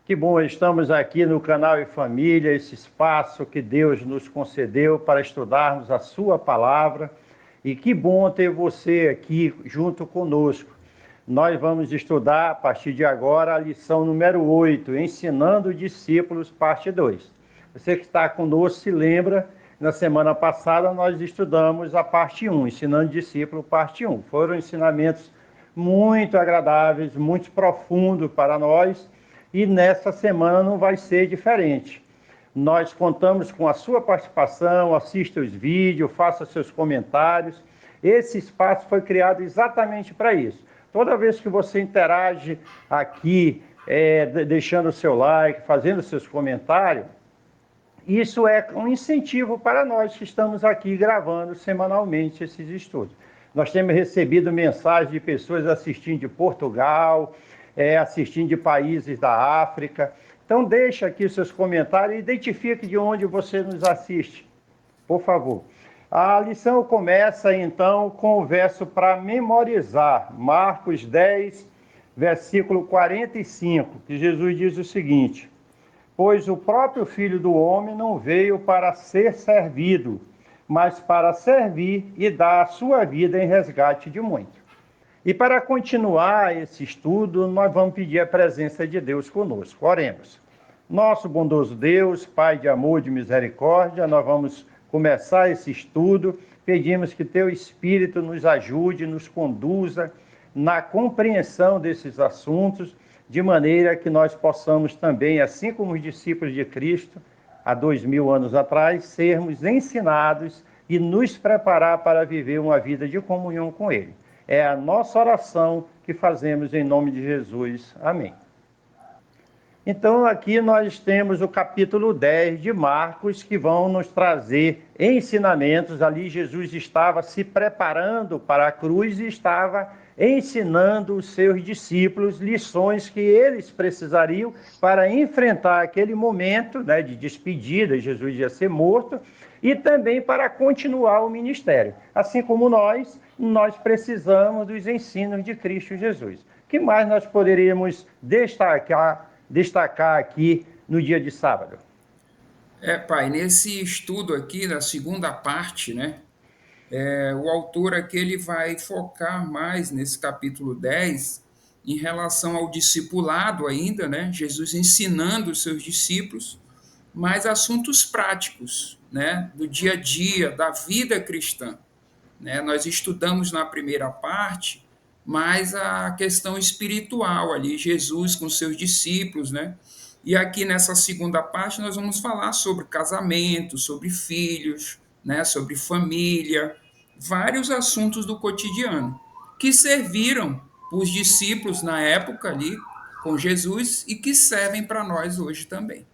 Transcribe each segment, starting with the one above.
Que bom, estamos aqui no canal E Família, esse espaço que Deus nos concedeu para estudarmos a sua palavra. E que bom ter você aqui junto conosco. Nós vamos estudar, a partir de agora, a lição número 8, Ensinando Discípulos, parte 2. Você que está conosco se lembra, na semana passada nós estudamos a parte 1, Ensinando Discípulos, parte 1. Foram ensinamentos muito agradáveis, muito profundos para nós, e nessa semana não vai ser diferente. Nós contamos com a sua participação, assista os vídeos, faça seus comentários. Esse espaço foi criado exatamente para isso. Toda vez que você interage aqui, deixando o seu like, fazendo seus comentários, isso é um incentivo para nós que estamos aqui gravando semanalmente esses estudos. Nós temos recebido mensagens de pessoas assistindo de Portugal, assistindo de países da África. Então deixa aqui seus comentários e identifique de onde você nos assiste, por favor. A lição começa então com o verso para memorizar, Marcos 10, versículo 45, que Jesus diz o seguinte: pois o próprio Filho do Homem não veio para ser servido, mas para servir e dar a sua vida em resgate de muitos. E para continuar esse estudo, nós vamos pedir a presença de Deus conosco. Oremos. Nosso bondoso Deus, Pai de amor, de misericórdia, nós vamos começar esse estudo. Pedimos que Teu Espírito nos ajude, nos conduza na compreensão desses assuntos, de maneira que nós possamos também, assim como os discípulos de Cristo, há 2000 anos atrás, sermos ensinados e nos preparar para viver uma vida de comunhão com Ele. É a nossa oração que fazemos em nome de Jesus. Amém. Então, aqui nós temos o capítulo 10 de Marcos, que vão nos trazer ensinamentos. Ali Jesus estava se preparando para a cruz e estava ensinando os seus discípulos lições que eles precisariam para enfrentar aquele momento, né, de despedida. Jesus ia ser morto, e também para continuar o ministério. Assim como nós precisamos dos ensinos de Cristo Jesus. O que mais nós poderíamos destacar aqui no dia de sábado? Pai, nesse estudo aqui, da segunda parte, né, o autor aqui ele vai focar mais nesse capítulo 10 em relação ao discipulado ainda, né, Jesus ensinando os seus discípulos, mas assuntos práticos, né, do dia a dia, da vida cristã. Né? Nós estudamos na primeira parte mais a questão espiritual ali, Jesus com seus discípulos, né? E aqui nessa segunda parte nós vamos falar sobre casamento, sobre filhos, né? Sobre família, vários assuntos do cotidiano que serviram para os discípulos na época ali com Jesus e que servem para nós hoje também.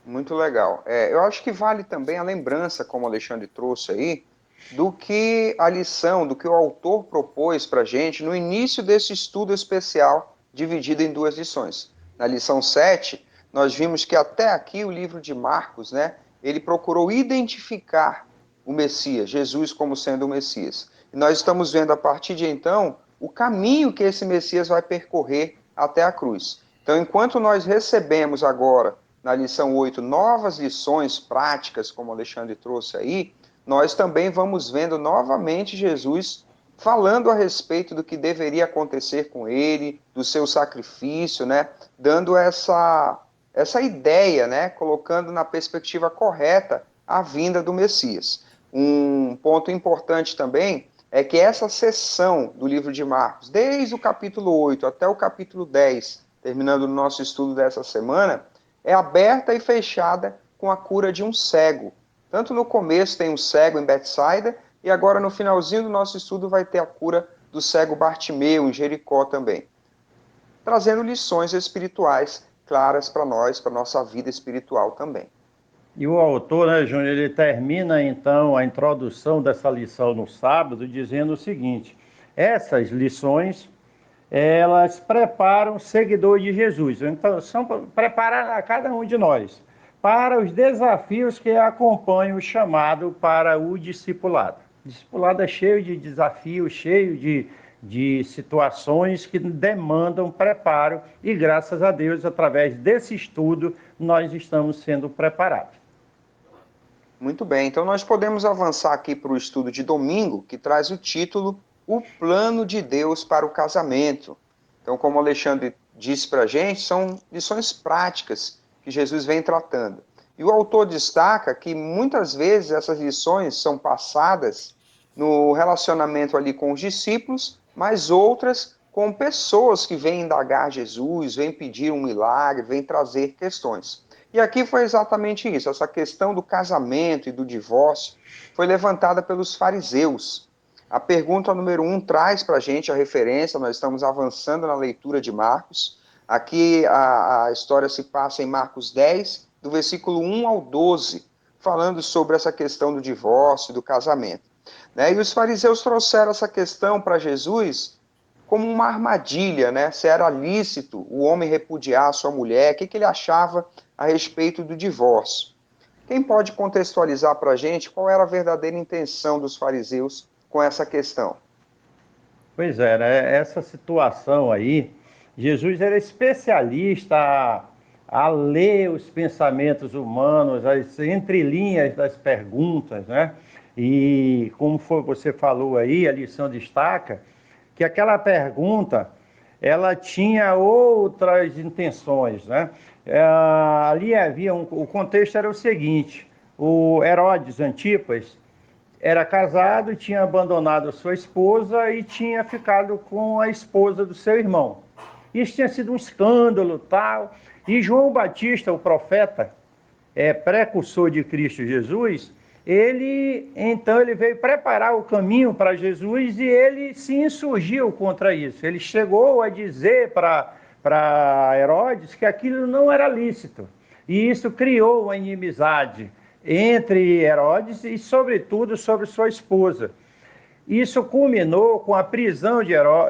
Muito legal. Eu acho que vale também a lembrança, como o Alexandre trouxe aí, do que a lição, do que o autor propôs para a gente no início desse estudo especial, dividido em duas lições. Na lição 7, nós vimos que até aqui o livro de Marcos, né, ele procurou identificar o Messias, Jesus como sendo o Messias. E nós estamos vendo a partir de então o caminho que esse Messias vai percorrer até a cruz. Então, enquanto nós recebemos agora na lição 8, novas lições práticas, como o Alexandre trouxe aí, nós também vamos vendo novamente Jesus falando a respeito do que deveria acontecer com ele, do seu sacrifício, né? Dando essa ideia, né? Colocando na perspectiva correta a vinda do Messias. Um ponto importante também é que essa seção do livro de Marcos, desde o capítulo 8 até o capítulo 10, terminando o nosso estudo dessa semana, é aberta e fechada com a cura de um cego. Tanto no começo tem um cego em Betsaida, e agora no finalzinho do nosso estudo vai ter a cura do cego Bartimeu em Jericó também. Trazendo lições espirituais claras para nós, para a nossa vida espiritual também. E o autor, né, Júnior, ele termina então a introdução dessa lição no sábado dizendo o seguinte: essas lições, elas preparam o seguidor de Jesus, então são preparadas a cada um de nós para os desafios que acompanham o chamado para o discipulado. O discipulado é cheio de desafios, cheio de situações que demandam preparo e, graças a Deus, através desse estudo, nós estamos sendo preparados. Muito bem, então nós podemos avançar aqui para o estudo de domingo, que traz o título O Plano de Deus para o Casamento. Então, como o Alexandre disse para a gente, são lições práticas que Jesus vem tratando. E o autor destaca que muitas vezes essas lições são passadas no relacionamento ali com os discípulos, mas outras com pessoas que vêm indagar Jesus, vêm pedir um milagre, vêm trazer questões. E aqui foi exatamente isso, essa questão do casamento e do divórcio foi levantada pelos fariseus. A pergunta número 1 traz para a gente a referência, nós estamos avançando na leitura de Marcos. Aqui a história se passa em Marcos 10, do versículo 1 ao 12, falando sobre essa questão do divórcio e do casamento. E os fariseus trouxeram essa questão para Jesus como uma armadilha, né? Se era lícito o homem repudiar a sua mulher, o que ele achava a respeito do divórcio. Quem pode contextualizar para a gente qual era a verdadeira intenção dos fariseus com essa questão? Pois é, né? Essa situação aí, Jesus era especialista a ler os pensamentos humanos, as entrelinhas das perguntas, né? E como você falou aí, a lição destaca que aquela pergunta ela tinha outras intenções, né? Ali havia o contexto era o seguinte: o Herodes Antipas era casado, tinha abandonado a sua esposa e tinha ficado com a esposa do seu irmão. Isso tinha sido um escândalo, tal. E João Batista, o profeta, precursor de Cristo Jesus, ele veio preparar o caminho para Jesus e ele se insurgiu contra isso. Ele chegou a dizer para Herodes que aquilo não era lícito. E isso criou uma inimizade entre Herodes e, sobretudo, sobre sua esposa. Isso culminou com a prisão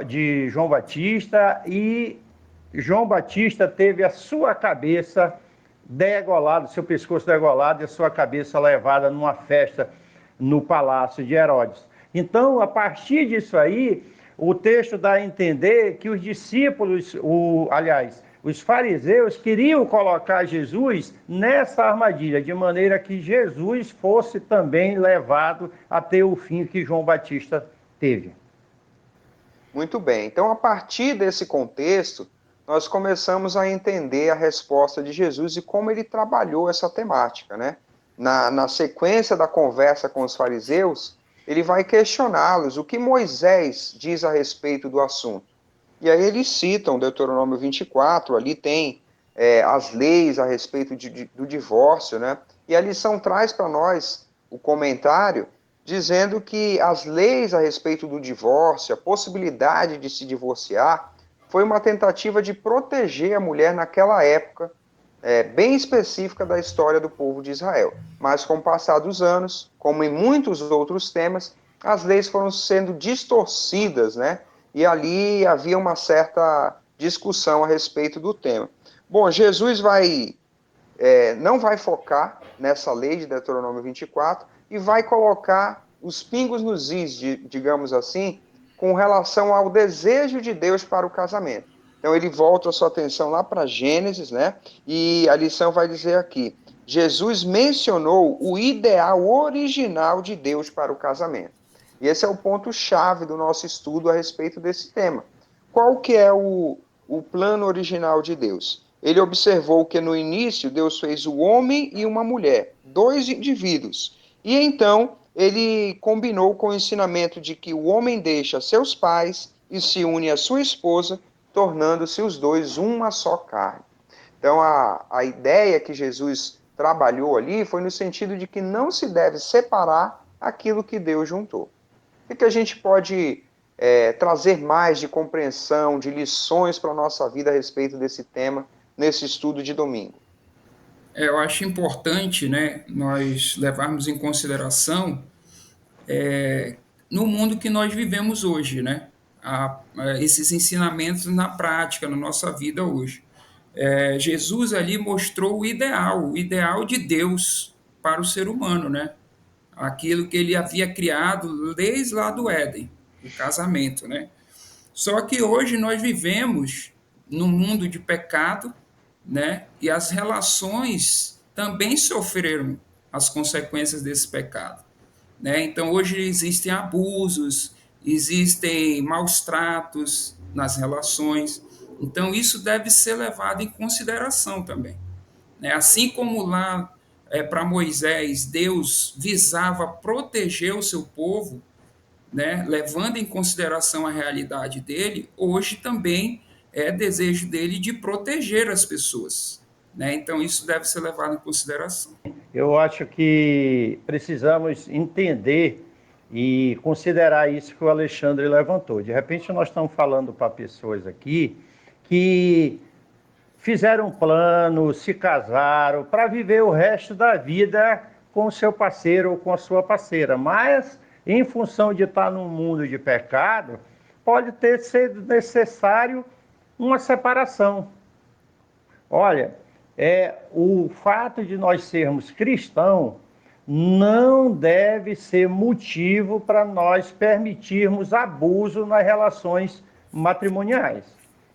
de João Batista e João Batista teve a sua cabeça degolada, seu pescoço degolado e a sua cabeça levada numa festa no palácio de Herodes. Então, a partir disso aí, o texto dá a entender que os discípulos, os fariseus queriam colocar Jesus nessa armadilha, de maneira que Jesus fosse também levado a ter o fim que João Batista teve. Muito bem, então a partir desse contexto, nós começamos a entender a resposta de Jesus e como ele trabalhou essa temática, né? Na sequência da conversa com os fariseus, ele vai questioná-los o que Moisés diz a respeito do assunto. E aí eles citam Deuteronômio 24, ali tem as leis a respeito do divórcio, né? E a lição traz para nós o comentário dizendo que as leis a respeito do divórcio, a possibilidade de se divorciar, foi uma tentativa de proteger a mulher naquela época, bem específica da história do povo de Israel. Mas com o passar dos anos, como em muitos outros temas, as leis foram sendo distorcidas, né? E ali havia uma certa discussão a respeito do tema. Bom, Jesus não vai focar nessa lei de Deuteronômio 24 e vai colocar os pingos nos is, digamos assim, com relação ao desejo de Deus para o casamento. Então ele volta a sua atenção lá para Gênesis, né? E a lição vai dizer aqui: Jesus mencionou o ideal original de Deus para o casamento. E esse é o ponto-chave do nosso estudo a respeito desse tema. Qual que é o plano original de Deus? Ele observou que no início Deus fez o homem e uma mulher, dois indivíduos. E então ele combinou com o ensinamento de que o homem deixa seus pais e se une à sua esposa, tornando-se os dois uma só carne. Então a ideia que Jesus trabalhou ali foi no sentido de que não se deve separar aquilo que Deus juntou. O que a gente pode trazer mais de compreensão, de lições para a nossa vida a respeito desse tema nesse estudo de domingo? Eu acho importante, né, nós levarmos em consideração no mundo que nós vivemos hoje, né, esses ensinamentos na prática, na nossa vida hoje. Jesus ali mostrou o ideal de Deus para o ser humano, né? Aquilo que ele havia criado desde lá do Éden, o casamento, né? Só que hoje nós vivemos num mundo de pecado, né? E as relações também sofreram as consequências desse pecado, né? Então hoje existem abusos, existem maus tratos nas relações. Então isso deve ser levado em consideração também, né? Assim como lá para Moisés Deus visava proteger o seu povo, né, levando em consideração a realidade dele, hoje também é desejo dele de proteger as pessoas, né? Então isso deve ser levado em consideração. Eu acho que precisamos entender e considerar isso que o Alexandre levantou. De repente, nós estamos falando para pessoas aqui que fizeram um plano, se casaram para viver o resto da vida com o seu parceiro ou com a sua parceira, mas em função de estar num mundo de pecado, pode ter sido necessário uma separação. Olha, o fato de nós sermos cristãos não deve ser motivo para nós permitirmos abuso nas relações matrimoniais.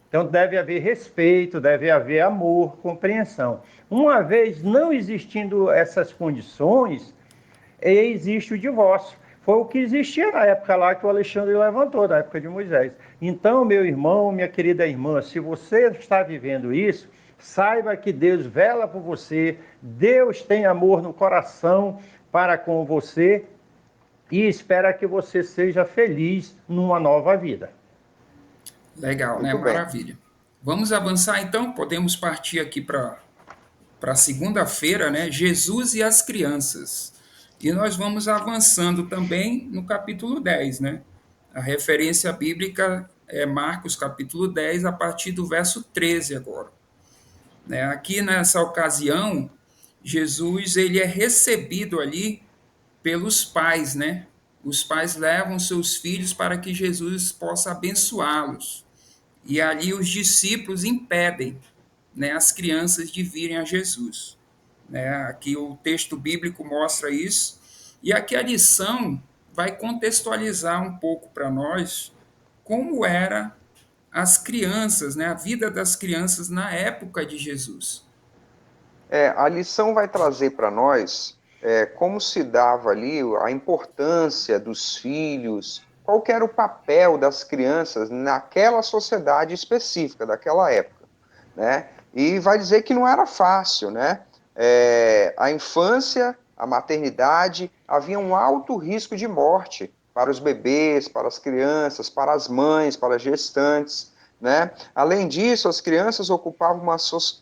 Então deve haver respeito, deve haver amor, compreensão. Uma vez não existindo essas condições, existe o divórcio. Foi o que existia na época lá que o Alexandre levantou, na época de Moisés. Então, meu irmão, minha querida irmã, se você está vivendo isso, saiba que Deus vela por você, Deus tem amor no coração para com você e espera que você seja feliz numa nova vida. Legal, né? Muito bem. Maravilha. Vamos avançar então, podemos partir aqui para segunda-feira, né? Jesus e as crianças. E nós vamos avançando também no capítulo 10, né? A referência bíblica é Marcos capítulo 10, a partir do verso 13 agora, né? Aqui nessa ocasião, Jesus ele é recebido ali pelos pais, né? Os pais levam seus filhos para que Jesus possa abençoá-los. E ali os discípulos impedem, né, as crianças de virem a Jesus, né? Aqui o texto bíblico mostra isso. E aqui a lição vai contextualizar um pouco para nós como era as crianças, né, a vida das crianças na época de Jesus. A lição vai trazer para nós como se dava ali a importância dos filhos, qual que era o papel das crianças naquela sociedade específica, daquela época, né? E vai dizer que não era fácil, né? A infância, a maternidade, havia um alto risco de morte para os bebês, para as crianças, para as mães, para as gestantes, né? Além disso, as crianças ocupavam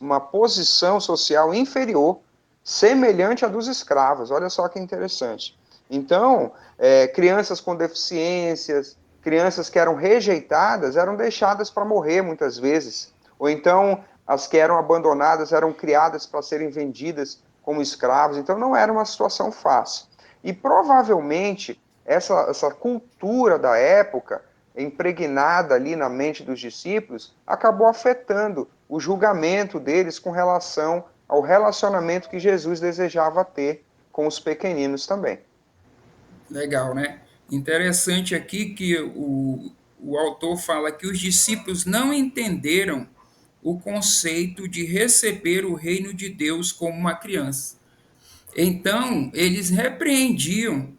uma posição social inferior, semelhante à dos escravos. Olha só que interessante. Então, crianças com deficiências, crianças que eram rejeitadas, eram deixadas para morrer muitas vezes. Ou então, as que eram abandonadas eram criadas para serem vendidas como escravos. Então, não era uma situação fácil. E provavelmente, essa cultura da época, impregnada ali na mente dos discípulos, acabou afetando o julgamento deles com relação ao relacionamento que Jesus desejava ter com os pequeninos também. Legal, né? Interessante aqui que o autor fala que os discípulos não entenderam o conceito de receber o reino de Deus como uma criança. Então, eles repreendiam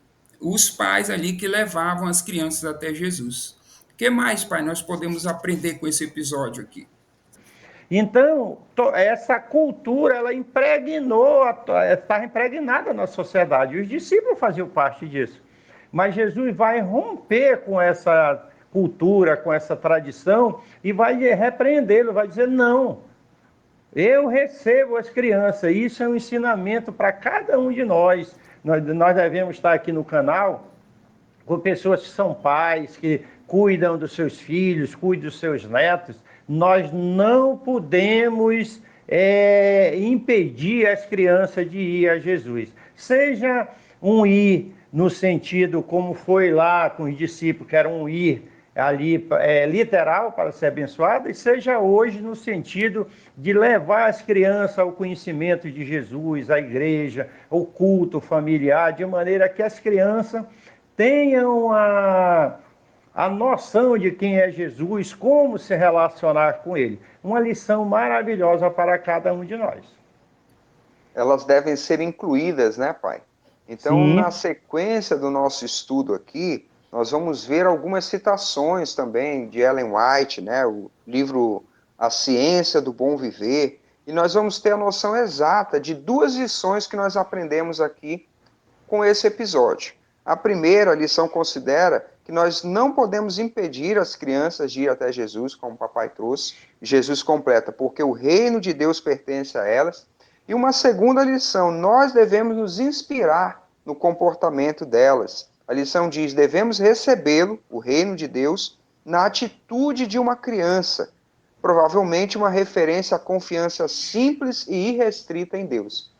os pais ali que levavam as crianças até Jesus. O que mais, pai, nós podemos aprender com esse episódio aqui? Então, essa cultura, ela impregnou, estava impregnada na sociedade. Os discípulos faziam parte disso. Mas Jesus vai romper com essa cultura, com essa tradição, e vai repreendê-lo, vai dizer, não, eu recebo as crianças. Isso é um ensinamento para cada um de nós. Nós devemos estar aqui no canal com pessoas que são pais, que cuidam dos seus filhos, cuidam dos seus netos. Nós não podemos impedir as crianças de ir a Jesus. Seja um ir no sentido como foi lá com os discípulos, que era um ir ali literal para ser abençoada, e seja hoje no sentido de levar as crianças ao conhecimento de Jesus, à igreja, ao culto familiar, de maneira que as crianças tenham a noção de quem é Jesus, como se relacionar com ele. Uma lição maravilhosa para cada um de nós. Elas devem ser incluídas, né, pai? Então, Sim. na sequência do nosso estudo aqui, nós vamos ver algumas citações também de Ellen White, né, o livro A Ciência do Bom Viver, e nós vamos ter a noção exata de duas lições que nós aprendemos aqui com esse episódio. A primeira lição considera que nós não podemos impedir as crianças de ir até Jesus, como o papai trouxe. Jesus completa, porque o reino de Deus pertence a elas. E uma segunda lição, nós devemos nos inspirar no comportamento delas. A lição diz, devemos recebê-lo, o reino de Deus, na atitude de uma criança. Provavelmente uma referência à confiança simples e irrestrita em Deus.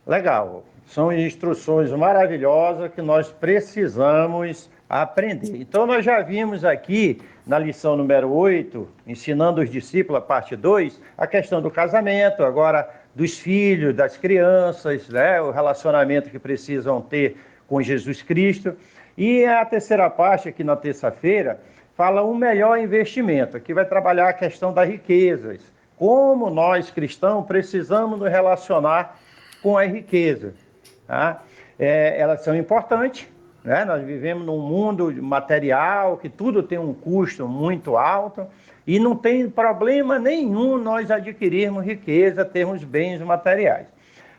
Legal. São instruções maravilhosas que nós precisamos aprender. Então, nós já vimos aqui na lição número 8, ensinando os discípulos, a parte 2, a questão do casamento, agora dos filhos, das crianças, né, o relacionamento que precisam ter com Jesus Cristo. E a terceira parte, aqui na terça-feira, fala um melhor investimento. Aqui vai trabalhar a questão das riquezas. Como nós, cristãos, precisamos nos relacionar com a riqueza. Tá? Elas são importantes, né? Nós vivemos num mundo material que tudo tem um custo muito alto e não tem problema nenhum nós adquirirmos riqueza, termos bens materiais.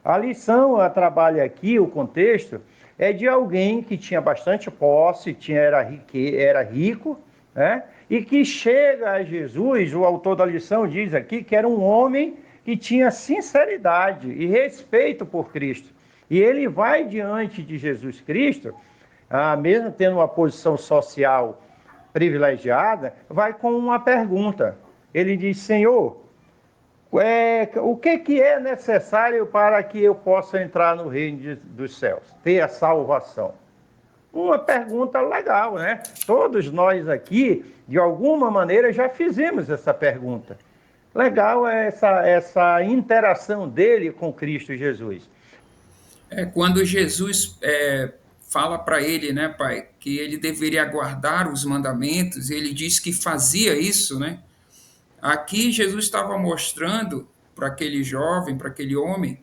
A lição, a trabalho aqui, o contexto, é de alguém que tinha bastante posse, era rico, né? E que chega a Jesus, o autor da lição diz aqui que era um homem que tinha sinceridade e respeito por Cristo. E ele vai diante de Jesus Cristo, mesmo tendo uma posição social privilegiada, vai com uma pergunta. Ele diz, Senhor, o que é necessário para que eu possa entrar no reino dos céus, ter a salvação? Uma pergunta legal, né? Todos nós aqui, de alguma maneira, já fizemos essa pergunta. Legal é essa interação dele com Cristo Jesus. Quando Jesus fala para ele, né, pai, que ele deveria guardar os mandamentos, ele diz que fazia isso, né? Aqui Jesus estava mostrando para aquele jovem, para aquele homem,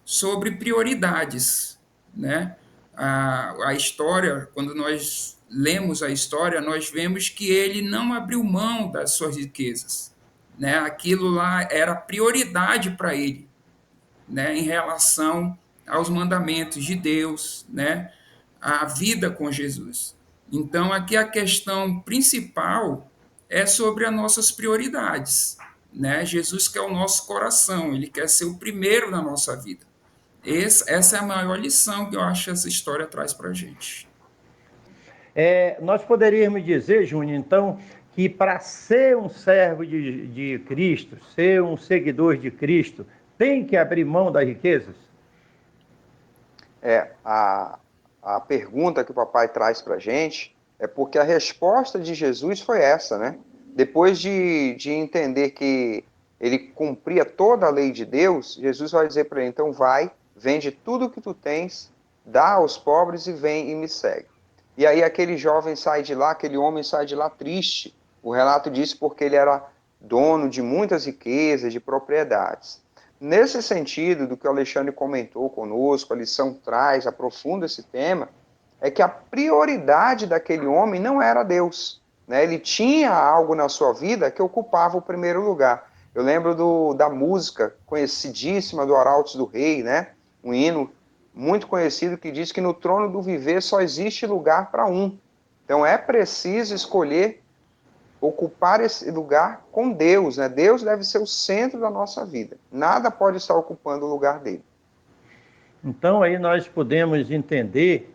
sobre prioridades, né? A história, quando nós lemos a história, nós vemos que ele não abriu mão das suas riquezas, né? Aquilo lá era prioridade para ele, né? Em relação aos mandamentos de Deus, né? A vida com Jesus. Então, aqui a questão principal é sobre as nossas prioridades, né? Jesus quer o nosso coração, ele quer ser o primeiro na nossa vida. Essa é a maior lição que eu acho que essa história traz para a gente. Nós poderíamos dizer, Júnior, então, que para ser um servo de Cristo, ser um seguidor de Cristo, tem que abrir mão das riquezas? A pergunta que o papai traz para a gente é porque a resposta de Jesus foi essa, né? Depois de entender que ele cumpria toda a lei de Deus, Jesus vai dizer para ele, então vai, vende tudo o que tu tens, dá aos pobres e vem e me segue. E aí aquele jovem sai de lá, aquele homem sai de lá triste. O relato diz porque ele era dono de muitas riquezas, de propriedades. Nesse sentido, do que o Alexandre comentou conosco, a lição traz, aprofunda esse tema, é que a prioridade daquele homem não era Deus, né? Ele tinha algo na sua vida que ocupava o primeiro lugar. Eu lembro da música conhecidíssima do Arautos do Rei, né? Um hino muito conhecido que diz que no trono do viver só existe lugar para um. Então é preciso escolher ocupar esse lugar com Deus, né? Deus deve ser o centro da nossa vida. Nada pode estar ocupando o lugar dele. Então aí nós podemos entender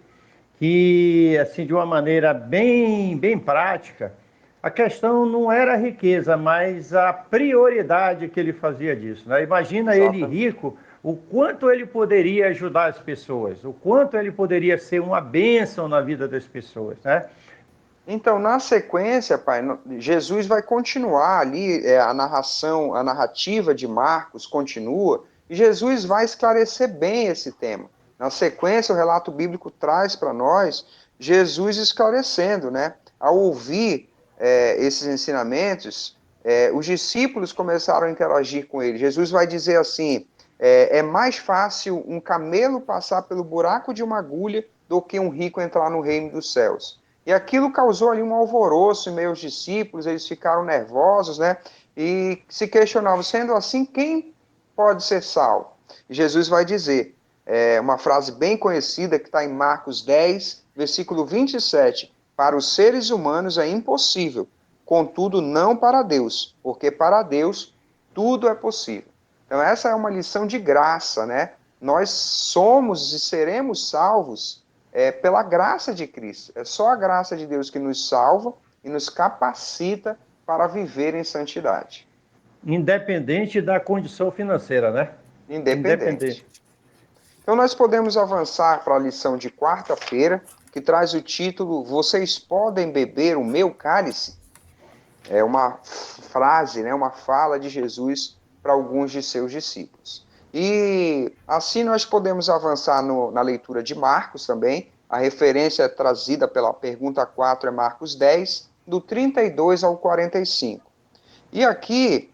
que, assim, de uma maneira bem prática, a questão não era a riqueza, mas a prioridade que ele fazia disso, né? Imagina ele rico, o quanto ele poderia ajudar as pessoas, o quanto ele poderia ser uma bênção na vida das pessoas, né? Então, na sequência, pai, Jesus vai continuar ali, a narração, a narrativa de Marcos continua, e Jesus vai esclarecer bem esse tema. Na sequência, o relato bíblico traz para nós Jesus esclarecendo, né? Ao ouvir esses ensinamentos, os discípulos começaram a interagir com ele. Jesus vai dizer assim: é mais fácil um camelo passar pelo buraco de uma agulha do que um rico entrar no reino dos céus. E aquilo causou ali um alvoroço em meio aos discípulos, eles ficaram nervosos, né? E se questionavam, sendo assim, quem pode ser salvo? E Jesus vai dizer, uma frase bem conhecida que está em Marcos 10, versículo 27, para os seres humanos é impossível, contudo não para Deus, porque para Deus tudo é possível. Então essa é uma lição de graça, né? Nós somos e seremos salvos pela graça de Cristo. É só a graça de Deus que nos salva e nos capacita para viver em santidade. Independente da condição financeira, né? Independente. Independente. Então, nós podemos avançar para a lição de quarta-feira, que traz o título Vocês podem beber o meu cálice? É uma frase, né, uma fala de Jesus para alguns de seus discípulos. E assim nós podemos avançar na leitura de Marcos também. A referência trazida pela pergunta 4 é Marcos 10, do 32 ao 45. E aqui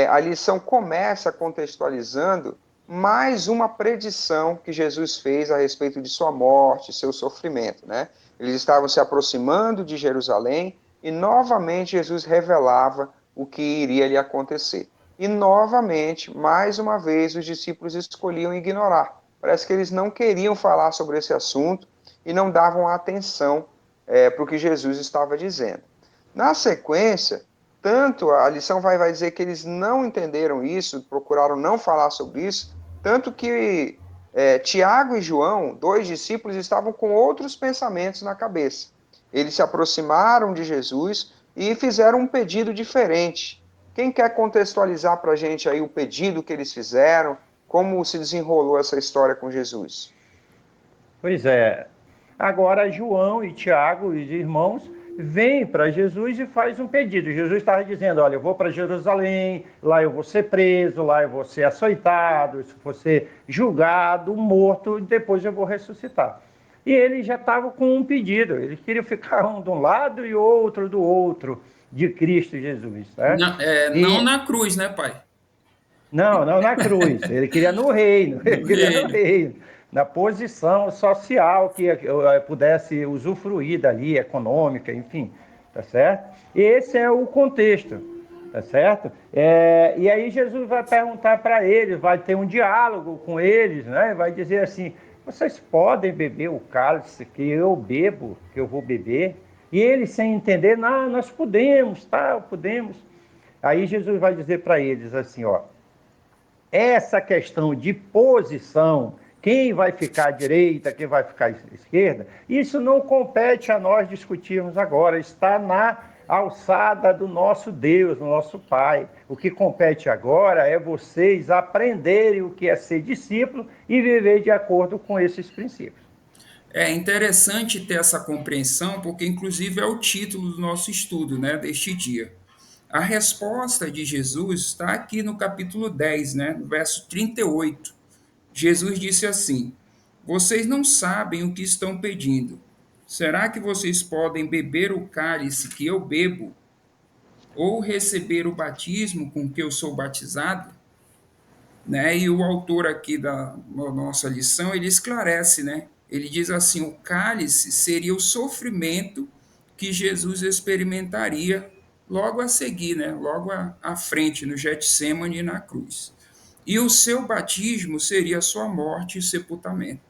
a lição começa contextualizando mais uma predição que Jesus fez a respeito de sua morte, seu sofrimento, né? Eles estavam se aproximando de Jerusalém e novamente Jesus revelava o que iria lhe acontecer. E novamente, mais uma vez, os discípulos escolhiam ignorar. Parece que eles não queriam falar sobre esse assunto e não davam atenção para o que Jesus estava dizendo. Na sequência, tanto a lição vai dizer que eles não entenderam isso, procuraram não falar sobre isso, tanto que Tiago e João, dois discípulos, estavam com outros pensamentos na cabeça. Eles se aproximaram de Jesus e fizeram um pedido diferente. Quem quer contextualizar para a gente aí o pedido que eles fizeram, como se desenrolou essa história com Jesus? Pois é. Agora João e Tiago, os irmãos, vêm para Jesus e faz um pedido. Jesus estava dizendo, olha, eu vou para Jerusalém, lá eu vou ser preso, lá eu vou ser açoitado, vou ser julgado, morto, e depois eu vou ressuscitar. E ele já estava com um pedido, eles queriam ficar um de um lado e outro do outro, de Cristo Jesus. Né? Não, não E na cruz, né, pai? não na cruz. Ele queria no reino. Ele No queria no reino. reino. Na posição social que eu pudesse usufruir dali, econômica, enfim. Tá certo? Esse é o contexto. Tá certo? E aí Jesus vai perguntar para eles, vai ter um diálogo com eles, né? Vai dizer assim: vocês podem beber o cálice que eu bebo, que eu vou beber? E eles, sem entender, não, nós podemos, tá? Podemos. Aí Jesus vai dizer para eles assim: ó, essa questão de posição, quem vai ficar à direita, quem vai ficar à esquerda, isso não compete a nós discutirmos agora, está na alçada do nosso Deus, do nosso Pai. O que compete agora é vocês aprenderem o que é ser discípulo e viver de acordo com esses princípios. É interessante ter essa compreensão, porque inclusive é o título do nosso estudo, né, deste dia. A resposta de Jesus está aqui no capítulo 10, né, no verso 38. Jesus disse assim: Vocês não sabem o que estão pedindo. Será que vocês podem beber o cálice que eu bebo, ou receber o batismo com que eu sou batizado? Né? E o autor aqui da nossa lição, ele esclarece, né? Ele diz assim: o cálice seria o sofrimento que Jesus experimentaria logo a seguir, né? Logo à frente, no Getsêmani e na cruz. E o seu batismo seria a sua morte e sepultamento.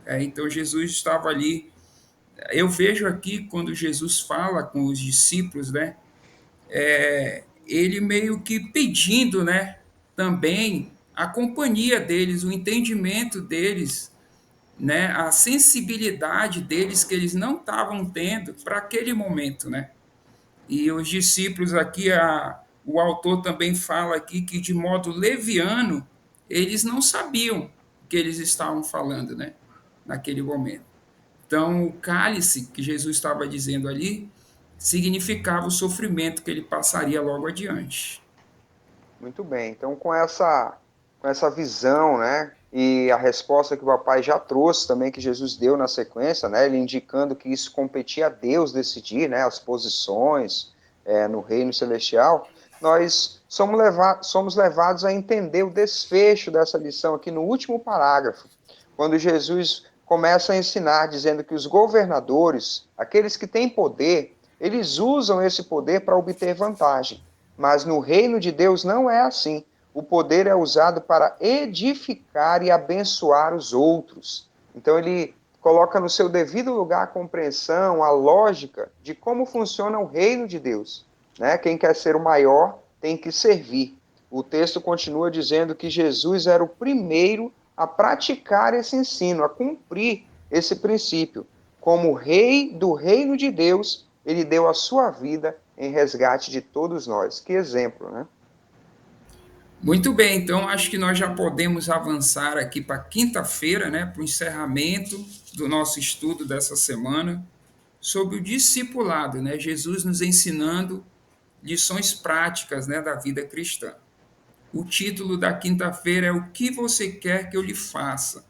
Então Jesus estava ali. Eu vejo aqui quando Jesus fala com os discípulos, né? Ele meio que pedindo, né? Também a companhia deles, o entendimento deles, né? A sensibilidade deles que eles não estavam tendo para aquele momento, né? E os discípulos aqui, o autor também fala aqui que de modo leviano eles não sabiam o que eles estavam falando, né? Naquele momento. Então, o cálice que Jesus estava dizendo ali significava o sofrimento que ele passaria logo adiante. Muito bem. Então, com essa visão, né, e a resposta que o papai já trouxe também, que Jesus deu na sequência, né, ele indicando que isso competia a Deus decidir, né, as posições no reino celestial, nós somos levados a entender o desfecho dessa lição aqui no último parágrafo, quando Jesus começa a ensinar, dizendo que os governadores, aqueles que têm poder, eles usam esse poder para obter vantagem. Mas no reino de Deus não é assim. O poder é usado para edificar e abençoar os outros. Então ele coloca no seu devido lugar a compreensão, a lógica de como funciona o reino de Deus. Né? Quem quer ser o maior tem que servir. O texto continua dizendo que Jesus era o primeiro a praticar esse ensino, a cumprir esse princípio. Como rei do reino de Deus, ele deu a sua vida em resgate de todos nós. Que exemplo, né? Muito bem, então acho que nós já podemos avançar aqui para quinta-feira, né, para o encerramento do nosso estudo dessa semana sobre o discipulado, né? Jesus nos ensinando lições práticas, né, da vida cristã. O título da quinta-feira é O que você quer que eu lhe faça?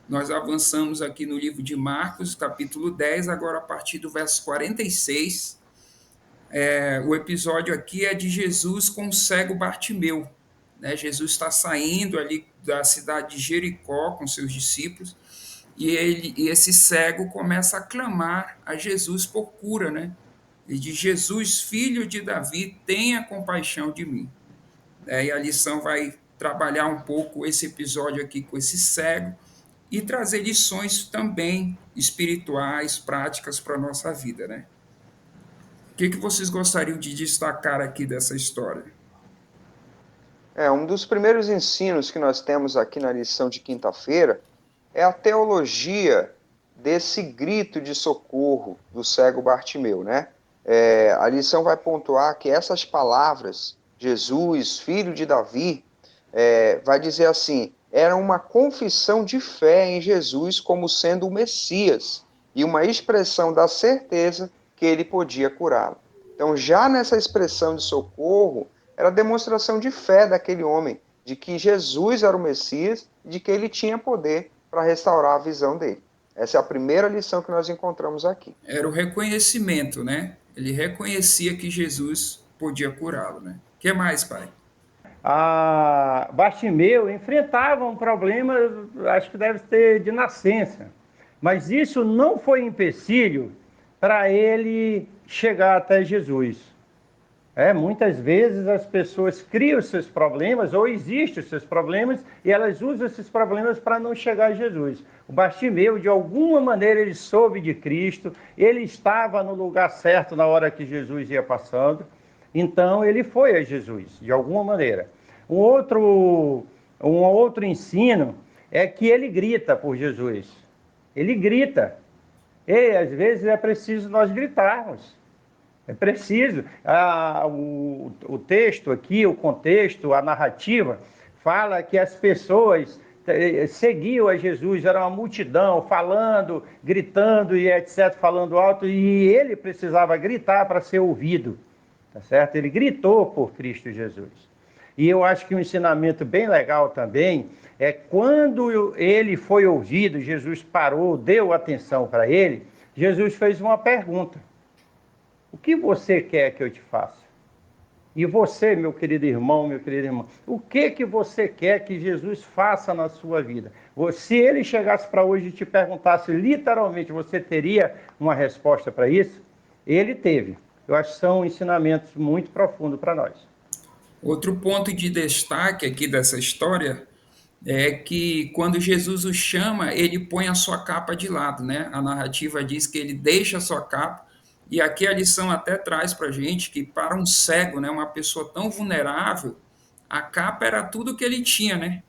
Nós avançamos aqui no livro de Marcos, capítulo 10, agora a partir do verso 46. O episódio aqui é de Jesus com o cego Bartimeu. Né? Jesus está saindo ali da cidade de Jericó com seus discípulos e esse cego começa a clamar a Jesus por cura, né? Ele diz: Jesus, filho de Davi, tenha compaixão de mim. E a lição vai trabalhar um pouco esse episódio aqui com esse cego e trazer lições também espirituais, práticas para a nossa vida, né? O que vocês gostariam de destacar aqui dessa história? Um dos primeiros ensinos que nós temos aqui na lição de quinta-feira é a teologia desse grito de socorro do cego Bartimeu, né? A lição vai pontuar que essas palavras, Jesus, filho de Davi, vai dizer assim, era uma confissão de fé em Jesus como sendo o Messias e uma expressão da certeza que ele podia curá-lo. Então, já nessa expressão de socorro, era demonstração de fé daquele homem, de que Jesus era o Messias e de que ele tinha poder para restaurar a visão dele. Essa é a primeira lição que nós encontramos aqui. Era o reconhecimento, né? Ele reconhecia que Jesus podia curá-lo, né? O que mais, pai? A Bartimeu enfrentava um problema, acho que deve ter de nascença, mas isso não foi empecilho para ele chegar até Jesus. Muitas vezes as pessoas criam os seus problemas, ou existem os seus problemas, e elas usam esses problemas para não chegar a Jesus. O Bartimeu, de alguma maneira, ele soube de Cristo, ele estava no lugar certo na hora que Jesus ia passando, então ele foi a Jesus, de alguma maneira. Um outro ensino é que ele grita por Jesus. Ele grita. E às vezes é preciso nós gritarmos. É preciso. O texto aqui, o contexto, a narrativa, fala que as pessoas seguiam a Jesus, era uma multidão falando, gritando e etc., falando alto, e ele precisava gritar para ser ouvido, tá certo? Ele gritou por Cristo Jesus. E eu acho que um ensinamento bem legal também é quando ele foi ouvido, Jesus parou, deu atenção para ele, Jesus fez uma pergunta. O que você quer que eu te faça? E você, meu querido irmão, meu querido irmão, o que você quer que Jesus faça na sua vida? Se ele chegasse para hoje e te perguntasse literalmente, você teria uma resposta para isso? Ele teve. Eu acho que são ensinamentos muito profundos para nós. Outro ponto de destaque aqui dessa história é que quando Jesus o chama, ele põe a sua capa de lado, né? A narrativa diz que ele deixa a sua capa, e aqui a lição até traz para a gente que para um cego, né, uma pessoa tão vulnerável, a capa era tudo que ele tinha, né?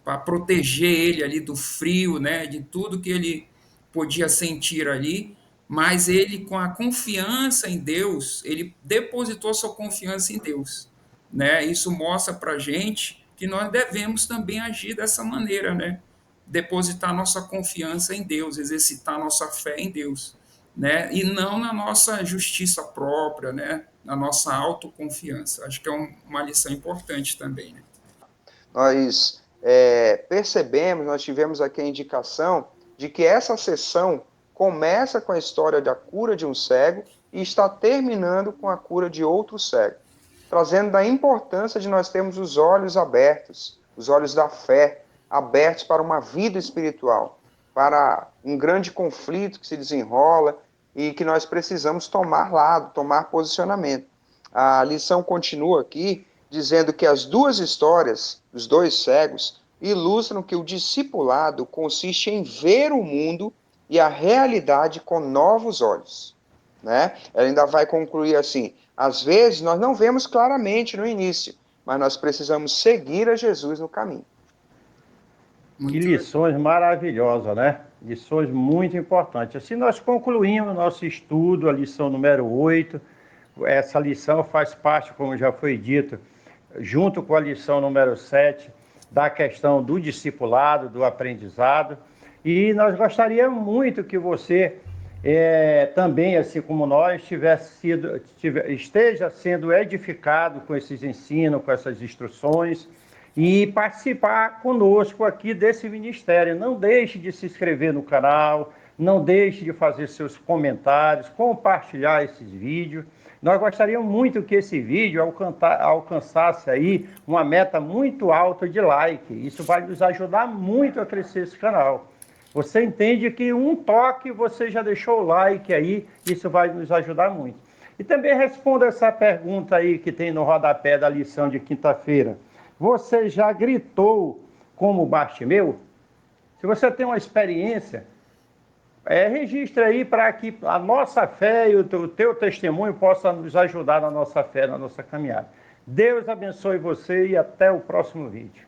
Para proteger ele ali do frio, né? De tudo que ele podia sentir ali, mas ele, com a confiança em Deus, ele depositou sua confiança em Deus, né? Isso mostra para a gente que nós devemos também agir dessa maneira, né? depositar nossa confiança em Deus, exercitar nossa fé em Deus, né? E não na nossa justiça própria, né? Na nossa autoconfiança. Acho que é uma lição importante também, né? Nós percebemos, nós tivemos aqui a indicação de que essa sessão começa com a história da cura de um cego e está terminando com a cura de outro cego, trazendo da importância de nós termos os olhos abertos, os olhos da fé, abertos para uma vida espiritual, para um grande conflito que se desenrola e que nós precisamos tomar lado, tomar posicionamento. A lição continua aqui, dizendo que as duas histórias dos dois cegos ilustram que o discipulado consiste em ver o mundo e a realidade com novos olhos, né? Ela ainda vai concluir assim: às vezes nós não vemos claramente no início, mas nós precisamos seguir a Jesus no caminho. Que lições maravilhosas, né? Lições muito importantes. Assim nós concluímos nosso estudo, a lição número 8. Essa lição faz parte, como já foi dito, junto com a lição número 7, da questão do discipulado, do aprendizado. E nós gostaríamos muito que você também, assim como nós, esteja sendo edificado com esses ensinos, com essas instruções, e participar conosco aqui desse ministério. Não deixe de se inscrever no canal, não deixe de fazer seus comentários, compartilhar esses vídeos. Nós gostaríamos muito que esse vídeo alcançasse aí uma meta muito alta de like. Isso vai nos ajudar muito a crescer esse canal. Você entende que um toque você já deixou o like aí, isso vai nos ajudar muito. E também responda essa pergunta aí que tem no rodapé da lição de quinta-feira. Você já gritou como Bartimeu? Se você tem uma experiência, registre aí para que a nossa fé e o teu testemunho possa nos ajudar na nossa fé, na nossa caminhada. Deus abençoe você e até o próximo vídeo.